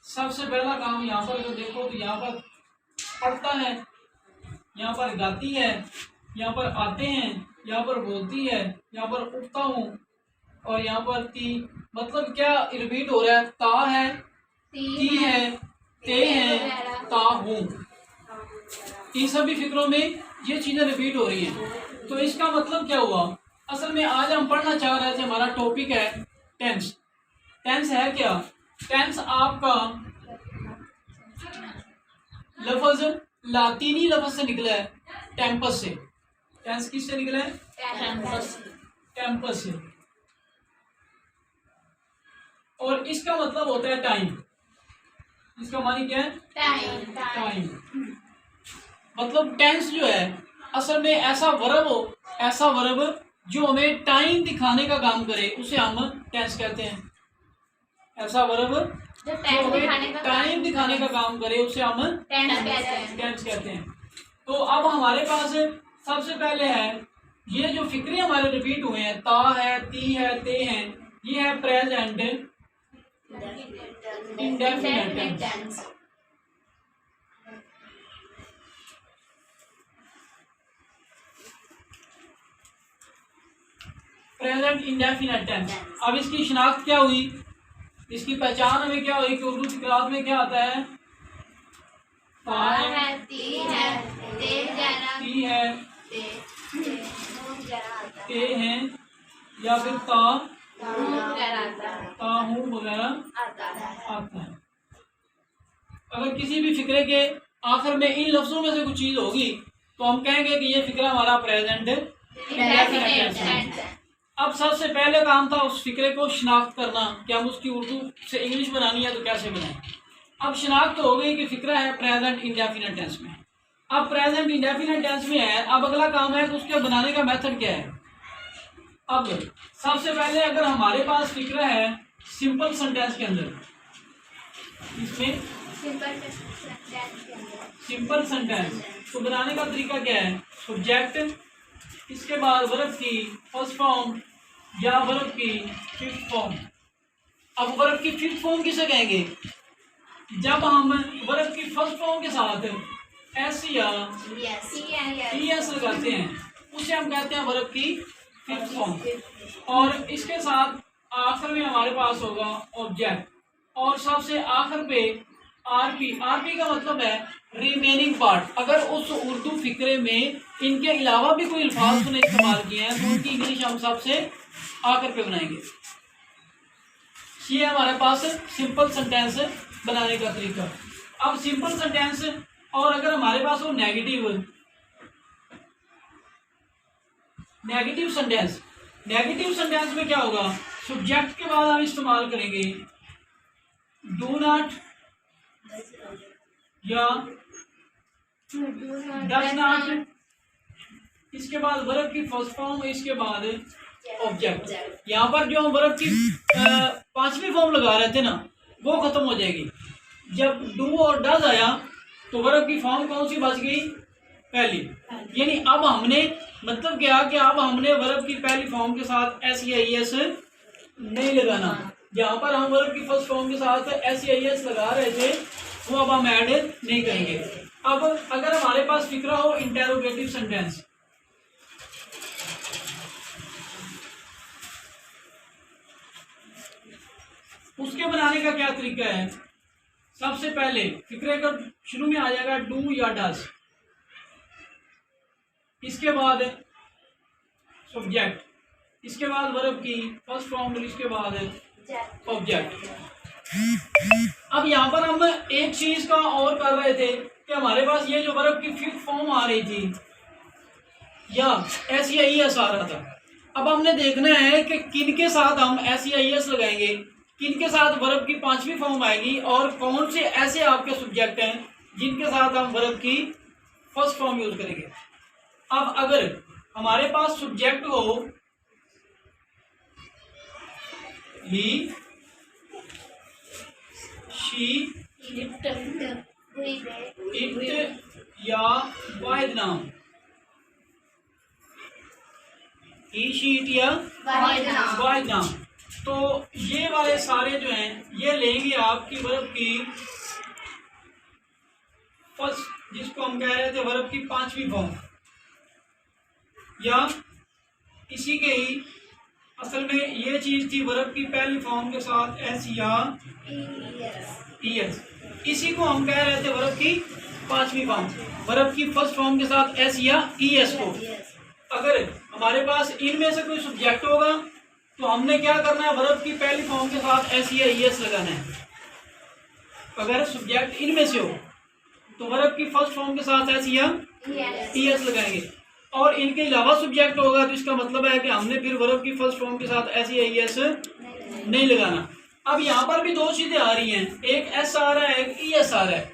सबसे पहला काम यहाँ पर अगर देखो तो यहाँ पर पढ़ता है, यहाँ पर गाती है, यहाँ पर आते हैं, यहाँ पर बोलती है, यहाँ पर उठता हूँ, और यहाँ पर ती। मतलब क्या रिपीट हो रहा है? ता है, ती है, ते है, ता हूँ। इन सभी फिक्रों में ये चीजें रिपीट हो रही हैं। तो इसका मतलब क्या हुआ? असल में आज हम पढ़ना चाह रहे थे, हमारा टॉपिक है टेंस। टेंस है क्या? टेंस आपका लफ्ज लातीनी लफ्ज से निकला है, टेम्पस से। टेंस किससे निकला है? टेम्पस से। और इसका मतलब होता है टाइम। इसका मानी क्या है? टाइम। मतलब टेंस जो है असल में ऐसा वर्ब जो हमें टाइम दिखाने का काम करे, उसे हम टेंस कहते हैं। ऐसा वर्ब जो टाइम दिखाने का काम करे, उसे हम टेंस कहते हैं। तो अब हमारे पास सबसे पहले है ये जो फिक्रे हमारे रिपीट हुए हैं, ता है, ती है, ते हैं, ये है present indefinite tense. Present indefinite tense. अब इसकी शिनाख्त क्या हुई? इसकी पहचान हमें क्या हुई कि उर्दू फिक्रात में क्या आता है? ता है, ती है, ते हैं, या फिर ता हूँ वगैरह आता है। अगर किसी भी फिक्रे के आखिर में इन लफ्जों में से कुछ चीज होगी तो हम कहेंगे कि ये फिक्रा हमारा प्रेजेंट इंडेफिनिट टेंस है। अब सबसे पहले काम था उस फिक्रे को शिनाख्त करना कि हम उसकी उर्दू से इंग्लिश बनानी है तो कैसे बनाएं। अब शिनाख्त हो गई कि फिक्रा है प्रेजेंट इंडेफिनिट टेंस में। अब प्रेजेंट इंडेफिनिट टेंस में है, अब अगला काम है कि उसके बनाने का मेथड क्या है। अब सबसे पहले अगर हमारे पास फिक्रा है सिंपल सेंटेंस के अंदर, इसमें सिंपल सेंटेंस तो बनाने का तरीका क्या है? सब्जेक्ट, इसके बाद वर्ब की फर्स्ट फॉर्म या वर्ब की फिफ्थ फॉर्म। अब वर्ब की फिफ्थ फॉर्म किसे कहेंगे? जब हम वर्ब की फर्स्ट फॉर्म के साथ एस या एस लगाते हैं उसे हम कहते हैं वर्ब की फिफ्थ फॉर्म। और इसके साथ आखिर में हमारे पास होगा ऑब्जेक्ट, और सबसे आखिर पे आरपी। आरपी का मतलब है रिमेनिंग पार्ट। अगर उस उर्दू फिक्रे में इनके अलावा भी कोई अल्फाज ने इस्तेमाल किए हैं तो उनकी इंग्लिश हम सबसे आखिर पे बनाएंगे। ये है हमारे पास सिंपल सेंटेंस बनाने का तरीका। अब सिंपल सेंटेंस, और अगर हमारे पास हो नेगेटिव सेंटेंस, नेगेटिव सेंटेंस में क्या होगा? सब्जेक्ट के बाद हम इस्तेमाल करेंगे डू नॉट या डज नॉट, इसके बाद वर्ब की फर्स्ट फॉर्म, इसके बाद ऑब्जेक्ट। यहाँ पर जो हम वर्ब की पांचवी फॉर्म लगा रहे थे ना, वो खत्म हो जाएगी। जब डू और डज आया तो वर्ब की फॉर्म कौन सी बच गई? पहली। यानी अब हमने मतलब क्या कि अब हमने वर्ब की पहली फॉर्म के साथ एस या एस नहीं लगाना। जहाँ पर हम वर्ब की फर्स्ट फॉर्म के साथ एस या एस लगा रहे थे वो अब हम ऐड नहीं करेंगे। अब अगर हमारे पास फिक्रा हो इंटेरोगेटिव सेंटेंस, उसके बनाने का क्या तरीका है? सबसे पहले फिक्रे का शुरू में आ जाएगा डू या डज, इसके बाद सब्जेक्ट, इसके बाद वर्ब की फर्स्ट फॉर्म, इसके बाद ऑब्जेक्ट। अब यहाँ पर हम एक चीज का और कर रहे थे कि हमारे पास ये जो वर्ब की फिफ्थ फॉर्म आ रही थी या एस या एस आ रहा था, अब हमने देखना है कि किन के साथ हम एस या एस लगाएंगे, किन के साथ वर्ब की पांचवी फॉर्म आएगी, और कौन से ऐसे आपके सब्जेक्ट हैं जिनके साथ हम वर्ब की फर्स्ट फॉर्म यूज करेंगे। अब अगर हमारे पास सब्जेक्ट हो ही, शी, इट या वाहिद नाम, ही, शी, इट या वाहिद नाम, तो ये वाले सारे जो हैं ये लेंगे आपकी वर्ब की फर्स्ट, जिसको हम कह रहे थे वर्ब की पांचवी फॉर्म, या इसी के ही असल में ये चीज थी वर्ब की पहली फॉर्म के साथ एस या ईएस, इसी को हम कह रहे थे वर्ब की पांचवी फॉर्म, वर्ब की फर्स्ट फॉर्म के साथ एस या ईएस को। अगर हमारे पास इनमें से कोई सब्जेक्ट होगा तो हमने क्या करना है, वर्ब की पहली फॉर्म के साथ एस या ईएस लगाना है। अगर सब्जेक्ट इनमें से हो तो वर्ब की फर्स्ट फॉर्म के साथ एस या ईएस लगाएंगे, और इनके अलावा सब्जेक्ट होगा तो इसका मतलब है कि हमने फिर वर्ब की फर्स्ट फॉर्म के साथ एस या ईएस नहीं लगाना। अब यहाँ पर भी दो चीजें आ रही हैं, एक एस आ रहा है एक ईएस आ रहा है।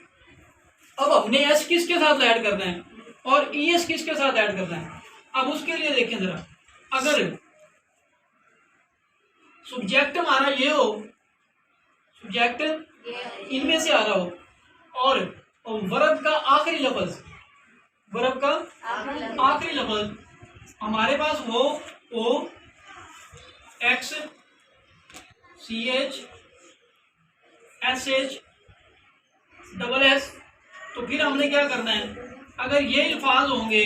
अब हमने एस किसके साथ ऐड करना है और ईएस किसके साथ ऐड करना है। अब उसके लिए देखें जरा, अगर सब्जेक्ट हमारा ये हो, सब्जेक्ट इनमें से आ रहा हो, और वर्ब का आखिरी लफ्ज, वर्ब का आखिरी लफ्ज हमारे पास हो O X C H S H double S, तो फिर हमने क्या करना है, अगर ये अल्फाज होंगे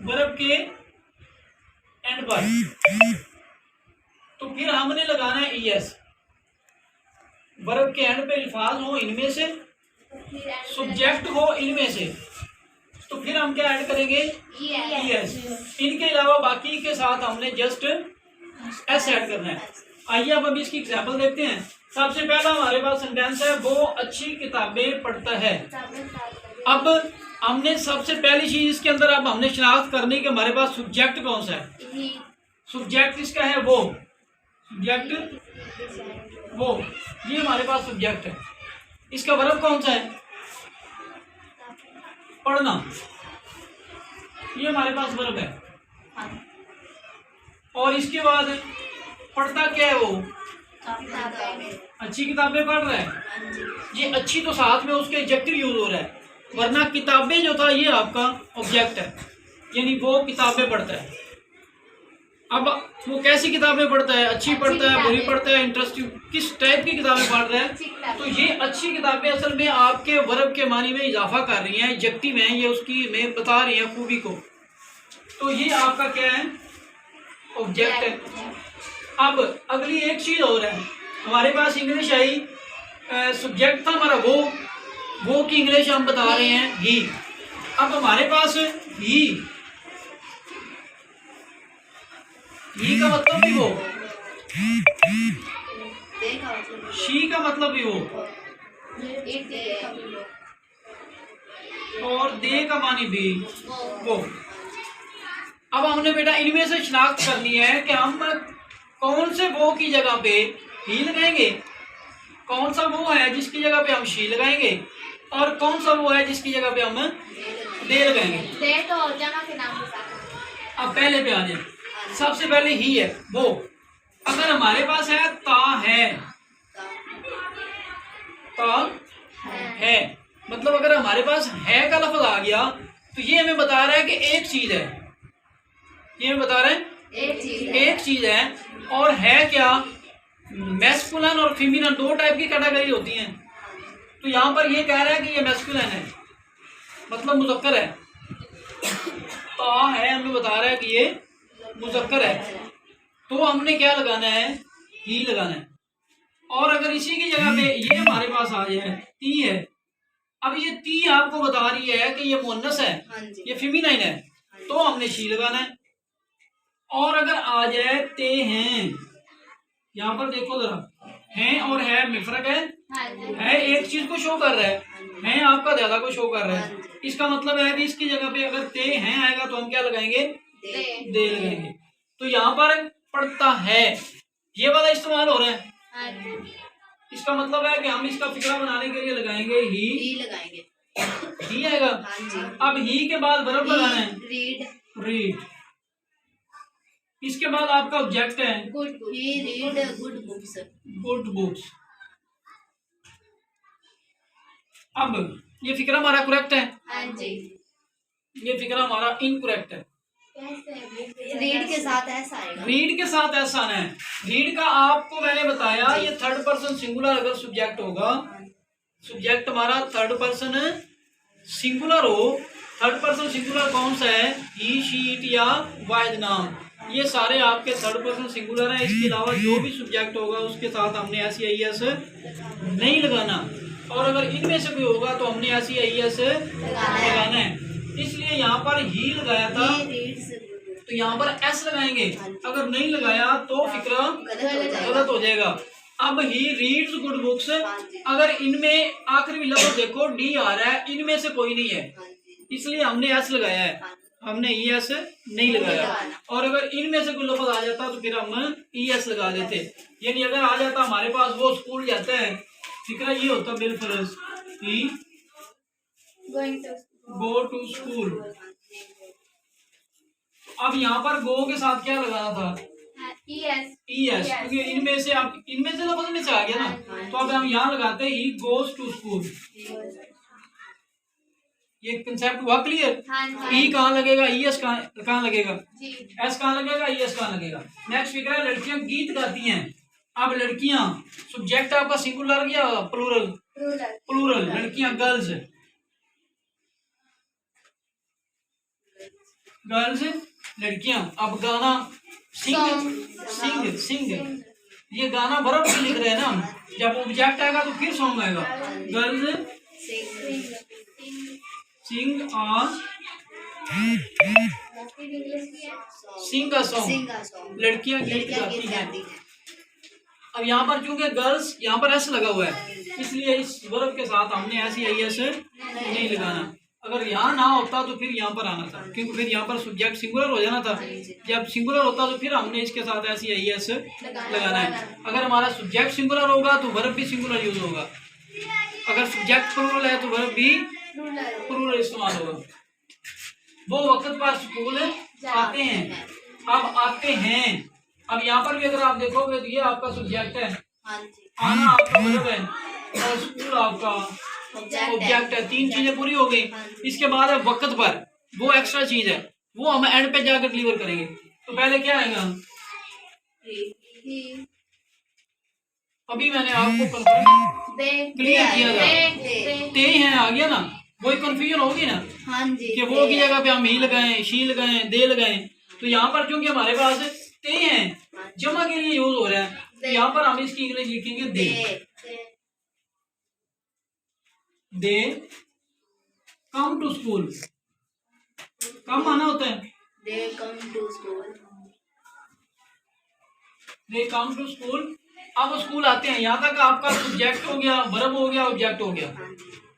वर्ब के एंड पर तो फिर हमने लगाना है ईएस। वर्ब के एंड पे अल्फाज हो इनमें से, सब्जेक्ट हो इनमें से, तो फिर हम क्या ऐड करेंगे, ईएस। इनके अलावा बाकी के साथ हमने जस्ट एस ऐड करना है। आइए अब हम इसकी एग्जांपल देखते हैं। सबसे पहला हमारे पास सेंटेंस है, वो अच्छी किताबें पढ़ता है। अब हमने सबसे पहली चीज इसके अंदर अब हमने शनाख्त करनी कि हमारे पास सब्जेक्ट कौन सा है। सब्जेक्ट इसका है वो, सब्जेक्ट वो, ये हमारे पास सब्जेक्ट है। इसका वर्ब कौन सा है, पढ़ना, ये हमारे पास वर्ब है। और इसके बाद पढ़ता क्या है, वो अच्छी किताबें पढ़ रहा है। ये अच्छी तो साथ में उसके एडजेक्टिव यूज हो रहा है, वरना किताबें जो था ये आपका ऑब्जेक्ट है, यानी वो किताबें पढ़ता है। अब वो कैसी किताबें पढ़ता है, अच्छी पढ़ता है, बुरी पढ़ता है, इंटरेस्टिंग, किस टाइप की किताबें पढ़ रहा है। तो ये अच्छी किताबें असल में आपके वर्ब के मानी में इजाफा कर रही हैं, एडजेक्टिव हैं, ये उसकी में बता रही हैं खूबी को। तो ये आपका क्या है, ऑब्जेक्ट है। अब अगली एक चीज और है, हमारे पास इंग्लिश आई, सब्जेक्ट था हमारा वो की इंग्लिश हम बता रहे हैं ही। अब हमारे पास ही का मतलब भी वो, शी का मतलब भी वो, और दे का मानी भी वो। अब हमने बेटा इनमें से शनाख्त करनी है कि हम कौन से वो की जगह पे ही लगाएंगे, कौन सा वो है जिसकी जगह पे हम शी लगाएंगे, और कौन सा वो है जिसकी जगह पे हम दे लगाएंगे। अब पहले पे आ जाए, सबसे पहले ही है वो। अगर हमारे पास है ता है, ता है, मतलब अगर हमारे पास है का लफ्ज आ गया तो ये हमें बता रहा है कि एक चीज है, ये हमें बता रहा है एक चीज है। और है क्या, मैस्कुलिन और फीमेल दो टाइप की कैटेगरी होती हैं। तो यहाँ पर ये कह रहा है कि ये मैस्कुलिन है, मतलब मुज़क्कर है। ता है हमें बता रहा है कि ये मुज़क्कर है, तो हमने क्या लगाना है, ही लगाना है। और अगर इसी की जगह पे ये हमारे पास आ जाए ती है, अब ये ती आपको बता रही है कि ये मुअन्नस है, ये फेमिनाइन है, तो हमने शी लगाना है। और अगर आ जाए ते हैं, यहाँ पर देखो जरा, हैं और है में फर्क है एक चीज को शो कर रहा है आपका ज्यादा को शो कर रहा है। इसका मतलब है कि इसकी जगह पे अगर ते हैं आएगा तो हम क्या लगाएंगे, दे लगाएंगे। तो यहाँ पर पढ़ता है ये वाला इस्तेमाल हो रहा है। इसका मतलब है कि हम इसका फिक्रा बनाने के लिए लगाएंगे ही लगाएंगे, ही आएगा। अब ही के बाद वर्ब लगाना है, रीड। इसके बाद आपका ऑब्जेक्ट है गुड बुक्स। अब ये फिक्रा हमारा करेक्ट है, ये फिक्रा हमारा इनकरेक्ट है। रीड के साथ ऐसा आएगा। रीड के साथ ऐसा आना है। रीड का आपको मैंने बताया ये थर्ड पर्सन सिंगुलर अगर सब्जेक्ट होगा, सब्जेक्ट हमारा थर्ड पर्सन सिंगुलर हो। थर्ड पर्सन सिंगुलर कौन सा है? ही, शी, इट या वाहिद नाम, ये सारे आपके थर्ड पर्सन सिंगुलर हैं। इसके अलावा जो भी सब्जेक्ट होगा उसके साथ हमने ऐसी आई एस नहीं लगाना, और अगर इनमें से कोई होगा तो हमने ऐसी आई एस लगाना है। इसलिए यहाँ पर ही लगाया था तो यहाँ पर एस लगाएंगे, अगर नहीं लगाया तो फिक्र गलत हो जाएगा। अब ही रीड्स गुड बुक्स, अगर इनमें आखिरी भी लफ्ज देखो डी आ रहा है, इनमें से कोई नहीं है, इसलिए हमने एस लगाया है, हमने ई एस नहीं लगाया। और अगर इनमें से कोई लफ्ज आ जाता तो फिर हम ई एस लगा देते। यानी अगर आ जाता हमारे पास वो स्कूल जाता है, फिक्रा ये होता बिलफरज ही गो टू स्कूल। अब यहाँ पर गो के साथ क्या लगाना था? ई एस, क्योंकि इनमें से आप इनमें से लफ्ज में से आ गया ना, तो अब हम यहाँ लगाते हैं ही गोज टू स्कूल। ये कंसेप्ट हुआ क्लियर? ई कहाँ लगेगा, ई एस कहाँ लगेगा, एस कहाँ लगेगा, ई एस कहाँ लगेगा। नेक्स्ट फिक्र है लड़कियां गीत गाती हैं। अब लड़कियां सब्जेक्ट आपका सिंगुलर या प्लूरल? प्लूरल। लड़कियां गर्ल्स, गर्ल्स लड़कियां। अब गाना सिंग, ये गाना वर्ब से लिख रहे हैं ना, जब ऑब्जेक्ट आएगा तो फिर सॉन्ग आएगा। Girls Singh Singh a song, लड़कियां गीत गाती हैं। अब यहाँ पर चूंकि गर्ल्स यहाँ पर एस लगा हुआ है, इसलिए इस वर्ब के साथ हमने ऐसी आई एस नहीं लगाना। अगर यहाँ ना होता तो फिर यहाँ पर आना था, क्योंकि फिर यहाँ पर सब्जेक्ट सिंगुलर हो जाना था। जब सिंगुलर होता तो फिर हमने इसके साथ ऐसी आई एस लगाना है। अगर हमारा सब्जेक्ट सिंगुलर होगा तो वर्ब भी सिंगुलर यूज होगा, अगर सब्जेक्ट प्लूरल है तो वर्ब भी प्लूरल इस्तेमाल होगा। वो वक्त पर स्कूल आते हैं। अब आते हैं, अब यहाँ पर भी अगर आप देखोगे तो ये आपका सब्जेक्ट है, आना आपका वर्ब है, और स्कूल आपका ऑब्जेक्ट है। तीन चीजें पूरी हो गई। इसके बाद है वक्त पर, वो एक्स्ट्रा चीज है, वो हम एंड पे जाकर डिलीवर करेंगे। तो पहले क्या आएगा? अभी मैंने आपको क्लियर किया था, ते हैं आ गया ना, वही कंफ्यूजन होगी ना कि वो की जगह पे हम ही लगाएं, शी लगाएं, दे लगाएं। तो यहाँ पर क्योंकि हमारे पास ते हैं, जमा के लिए यूज हो रहा है, तो यहाँ पर हम इसकी इंग्लिश लिखेंगे दे कम टू स्कूल। कम आना होता है दे कम टू स्कूल। अब वो स्कूल आते हैं। यहाँ तक आपका सब्जेक्ट हो गया, वर्ब हो गया, ऑब्जेक्ट हो गया।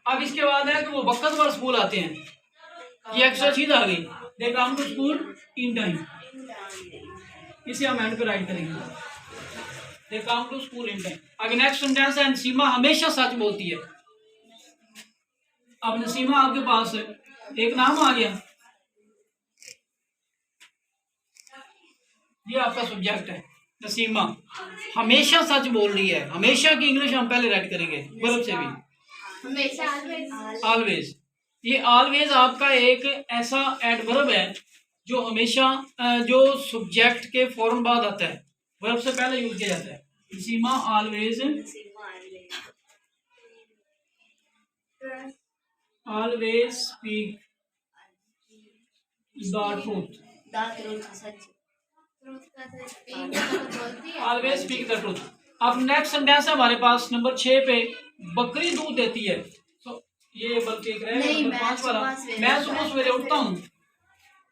अब इसके बाद है कि वो वक्त पर स्कूल आते हैं, ये एक्स्ट्रा चीज आ गई। They come to school in time, इसे हम एंड पे राइट करेंगे। They come to school in time. आगे नेक्स्ट सेंटेंस है सीमा हमेशा सच बोलती है। अब नसीमा आपके पास एक नाम आ गया, ये आपका सब्जेक्ट है। नसीमा हमेशा सच बोल रही है। हमेशा की इंग्लिश हम पहले राइट करेंगे वर्ब से भी, हमेशा ऑलवेज। ये ऑलवेज आपका एक ऐसा एडवर्ब है जो हमेशा जो सब्जेक्ट के फौरन बाद आता है, वर्ब से पहले यूज किया जाता है। Nasima always speak the truth. Always speak the truth. अब नेक्स्ट सेंटेंस है हमारे पास नंबर 6 पे, बकरी दूध देती है। तो ये बल्कि एक नंबर 5 वाला, मैं सुबह सवेरे उठता हूँ।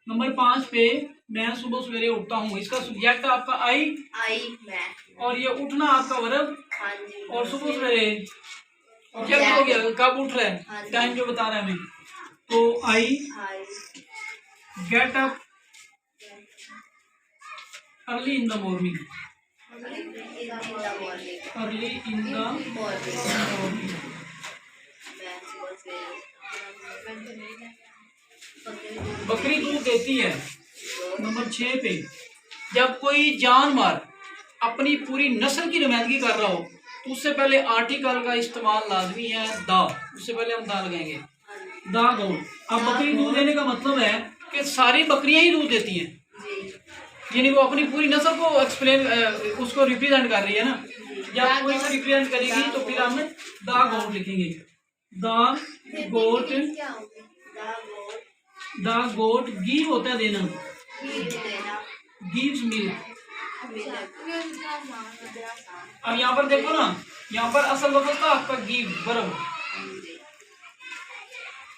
नंबर 5 पे मैं सुबह सवेरे उठता हूँ, इसका सब्जेक्ट आपका आई मैं, और ये उठना आपका वर्ब, और सुबह सवेरे ऑब्जेक्ट हो गया। कब उठ रहा है, टाइम जो बता रहा है हमें, तो I get up early in the morning. Early in the morning. बकरी दूध देती है। नंबर 6 पे, जब कोई जानवर अपनी पूरी नस्ल की नुमाइंदगी कर रहा हो तो उससे पहले आर्टिकल का इस्तेमाल लाजमी है दा, उससे पहले हम दा लगाएंगे, दा गौ। अब बकरी दूध देने का मतलब है कि सारी बकरियां ही दूध देती हैं, यानी वो अपनी पूरी नस्ल को एक्सप्लेन उसको रिप्रेजेंट कर रही है ना। जब कोई से रिप्रेजेंट करेगी तो फिर हम द गोट लिखेंगे। The goat, the goat give होता है देना, गिव्स मिल्क। अब यहाँ पर देखो ना, यहाँ पर असल वक्त था आपका गिव वर्ब,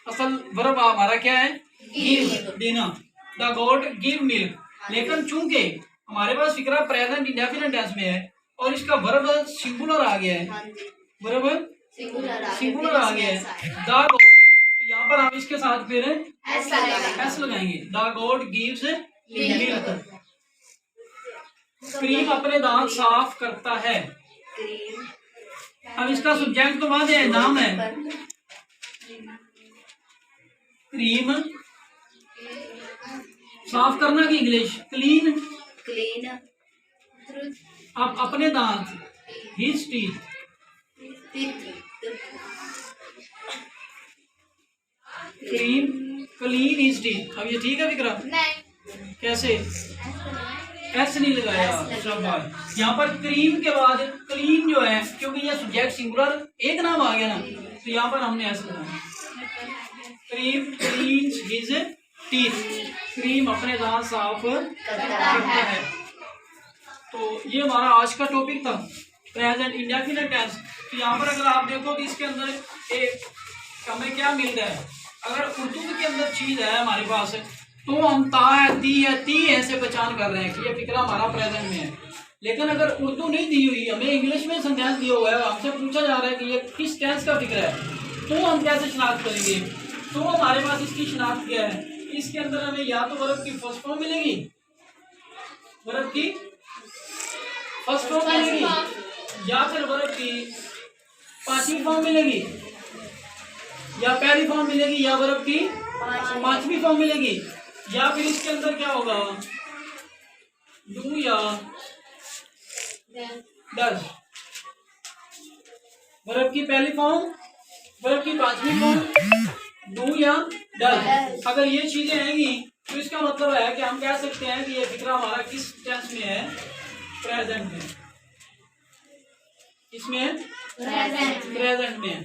असल वर्ब हमारा क्या है, गिव देना। The goat give milk. लेकिन चूंकि हमारे पास फिक्रा प्रेजेंट इंडेफिनिट टेंस में है और इसका वर्ब सिंगुलर आ गया है, वर्ब सिंगुलर आ गया है द गोट, तो यहाँ पर हम इसके साथ फिर एस लगाएंगे। The goat gives milk. Karim अपने दांत साफ करता है। अब इसका सब्जेक्ट तो वहां है, नाम है क्रीम, साफ करना की इंग्लिश क्लीन, अब अपने दांत his teeth, clean clean his teeth. अब ये ठीक है विक्रम? नहीं। कैसे? एस नहीं लगाया, शाबाश। यहाँ पर क्रीम के बाद क्लीन जो है, क्योंकि ये सब्जेक्ट सिंगुलर एक नाम आ गया ना, तो यहाँ पर हमने एस लगाया। Cream cleans his teeth, cream अपने दांत साफ करता है। तो ये हमारा आज का टॉपिक था, प्रेजेंट इंडेफिनिट टेंस। तो यहाँ पर अगर आप देखो कि इसके अंदर एक हमें क्या मिल रहा है, अगर उर्दू के अंदर चीज है हमारे पास, तो हम ता है, ती है, ती है से पहचान कर रहे हैं कि ये फिक्रा हमारा प्रेजेंट में है। लेकिन अगर उर्दू नहीं दी हुई, हमें इंग्लिश में सेंटेंस दिया हुआ है, हमसे पूछा जा रहा है कि ये किस टेंस का फिक्रा है, तो हम कैसे शनाख्त करेंगे? तो हमारे पास इसकी शनाख्त क्या है, इसके अंदर हमें या तो वर्ब की फर्स्ट फॉर्म मिलेगी, वर्ब की फर्स्ट फॉर्म मिलेगी, या फिर वर्ब की पांचवी फॉर्म मिलेगी, या पहली फॉर्म मिलेगी, या वर्ब की पांचवी फॉर्म मिलेगी, या फिर इसके अंदर क्या होगा, डू या डज। वर्ब की पहली फॉर्म, वर्ब की पांचवी फॉर्म, डू या डज। अगर ये चीजें आएंगी तो इसका मतलब है कि हम कह सकते हैं कि ये फिक्रा हमारा किस टेंस में है, प्रेजेंट में। इसमें है प्रेजेंट में है।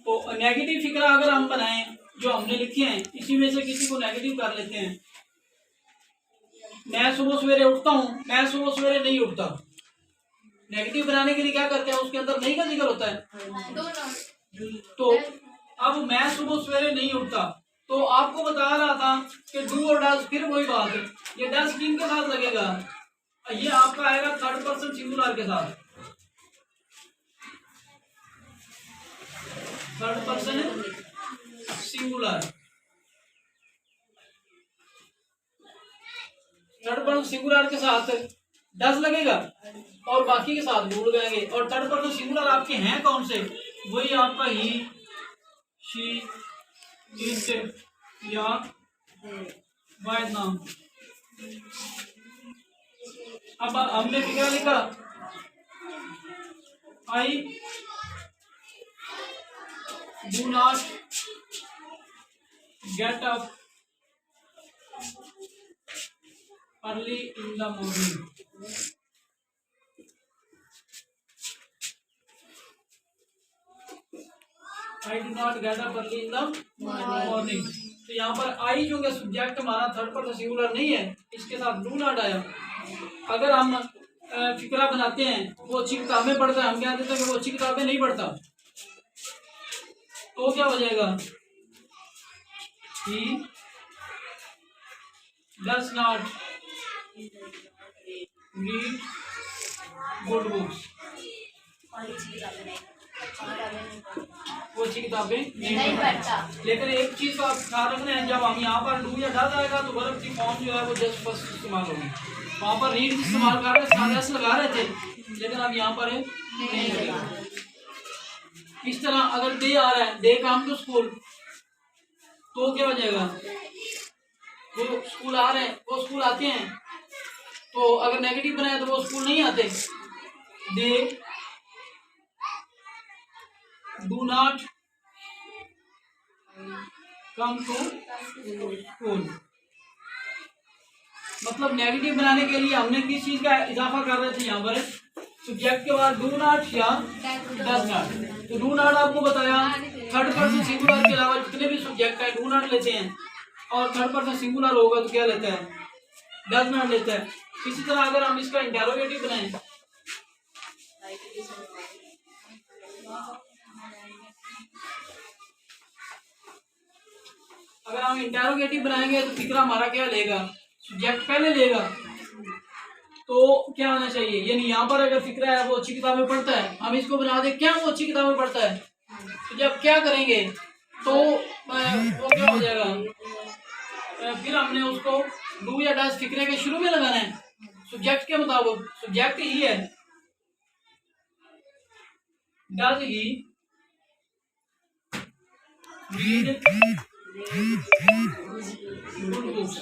तो नेगेटिव फिक्रा अगर हम बनाएं जो हमने लिखे हैं, इसी में से किसी को नेगेटिव कर लेते हैं। मैं सुबह सवेरे उठता हूँ, मैं सुबह सवेरे नहीं उठता। नेगेटिव बनाने के लिए क्या करते हैं, उसके अंदर नहीं का जिक्र होता है। तो अब मैं सुबह सवेरे नहीं उठता, तो आपको बता रहा था कि डू और डज, फिर वही बात, ये डज किन के साथ लगेगा, ये आपका आएगा थर्ड पर्सन सिंगुलर के साथ, third person singular, third person singular के साथ डज लगेगा और बाकी के साथ डू लगाएंगे। और थर्ड पर्सन सिंगुलर आपके हैं कौन से, वही आपका ही, शी, इट या वाइड नाम। अब हमने क्या लिखा, I do not get up early in the morning. I do not get up early in the morning। तो यहाँ पर आई जो है सब्जेक्ट हमारा थर्ड पर्सन सिंगुलर नहीं है, इसके साथ डू नॉट आया। अगर हम फिक्रा बनाते हैं, वो अच्छी किताबें पढ़ता है, हम क्या देते हैं कि वो अच्छी किताबें नहीं पढ़ता, तो क्या हो जाएगा, he does not read good books। वो अच्छी किताबें नहीं पढ़ता। लेकिन एक चीज का ख्याल रखना है, जब हम यहाँ पर डू या डज आएगा तो वर्ब की फॉर्म जो है वो जस्ट फर्स्ट इस्तेमाल होगी। वहाँ पर रीड इस्तेमाल कर रहे थे, लगा रहे थे, लेकिन अब यहाँ पर नहीं लगेगा। इस तरह अगर दे आ रहा है, दे कम टू स्कूल, तो क्या हो जाएगा, वो स्कूल आ रहे हैं, वो स्कूल आते हैं। तो अगर नेगेटिव बनाए तो वो स्कूल नहीं आते। दे do not come to school। मतलब नेगेटिव बनाने के लिए हमने किस चीज का इजाफा कर रहे थे यहाँ पर, सब्जेक्ट के बाद डू नॉट या डज नॉट। तो डू नॉट आपको बताया थर्ड पर्सन सिंगुलर के अलावा जितने भी सब्जेक्ट है डू नॉट लेते हैं, और थर्ड पर्सन सिंगुलर होगा तो क्या लेता है, डज नॉट लेता है। इसी तरह अगर हम इसका इंटेरोगेटिव बनाएं, अगर हम इंटेरोगेटिव बनाएंगे तो फिक्रा हमारा क्या लेगा, सब्जेक्ट पहले लेगा। तो क्या होना चाहिए, यानी यहाँ पर अगर फिक्रा है वो अच्छी किताबें पढ़ता है, हम इसको बना दे क्या वो अच्छी किताबें पढ़ता है, तो जब क्या करेंगे तो वो क्या हो जाएगा, फिर हमने उसको डू या डज फिक्रे के शुरू में लगाना है सब्जेक्ट के मुताबिक। सब्जेक्ट ही है does he read good books,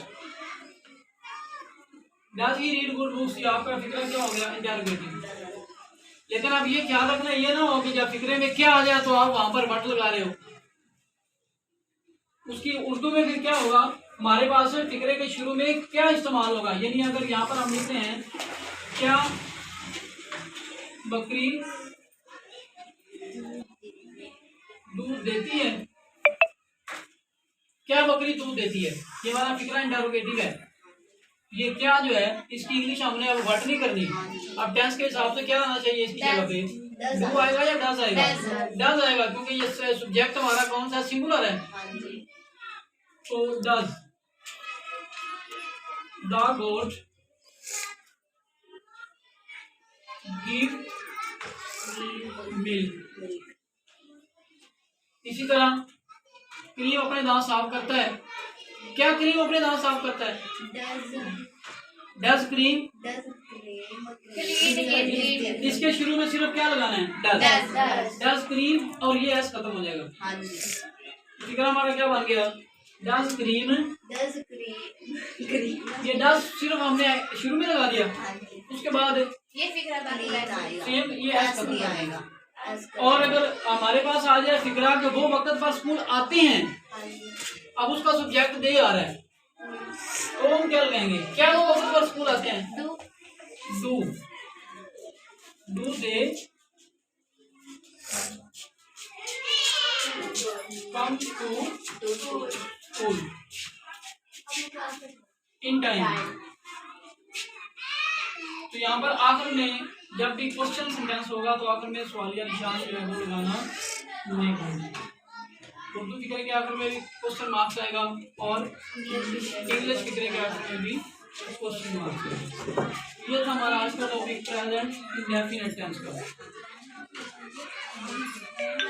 does he read good books, ये आपका फिक्रा क्या हो गया, इंटेरोगेटिव। लेकिन अब ये ख्याल रखना ये ना हो कि जब फिक्रे में क्या आ जाए तो आप वहां पर बट लगा रहे हो। उसकी उर्दू में फिर क्या होगा, हमारे पास फिक्रे के शुरू में क्या इस्तेमाल होगा, यानी अगर यहाँ पर हम लिखते हैं क्या बकरी दूध देती है, क्या बकरी दूध देती है, ये वाला फिक्रा इंटेरोगेटिव है। ये क्या जो है इसकी इंग्लिश हमने अब वर्ड नहीं करनी, अब टेंस के हिसाब से क्या आना चाहिए इसकी जगह पे, डू आएगा या डज आएगा, डज आएगा क्योंकि ये सब्जेक्ट हमारा कौन सा सिंगुलर है। तो does the goat give milk. इसी तरह क्रीम अपने दांत साफ करता है, क्या क्रीम अपने दांत साफ करता है, डज क्रीम, इसके शुरू में सिर्फ क्या लगाना है, डज, डज क्रीम, और ये एस खत्म हो जाएगा। ठीक है, हमारा क्या बन गया, डज क्रीम, ये डज सिर्फ हमने शुरू में लगा दिया, उसके बाद ये फिक्रा सेम ये एस खत्म हो जाएगा। और अगर हमारे पास आ जाए फिक्रा कि वो वक्त पर स्कूल आते हैं, अब उसका सब्जेक्ट दे आ रहा है, तो हम क्या लगाएंगे, क्या वो वक्त पर स्कूल आते हैं, do, do they come to school in time. तो यहाँ पर आखिर में जब भी क्वेश्चन सेंटेंस होगा तो आखिर में सवालिया निशान जो है वो लगाना नहीं होगा। उर्दू फिक्रे के आखिर में भी क्वेश्चन मार्क्स आएगा और इंग्लिश फिक्रे के आखिर में भी क्वेश्चन मार्क्स आएगा। ये था हमारा आज का टॉपिक प्रेजेंट इंडेफिनिट टेंस का।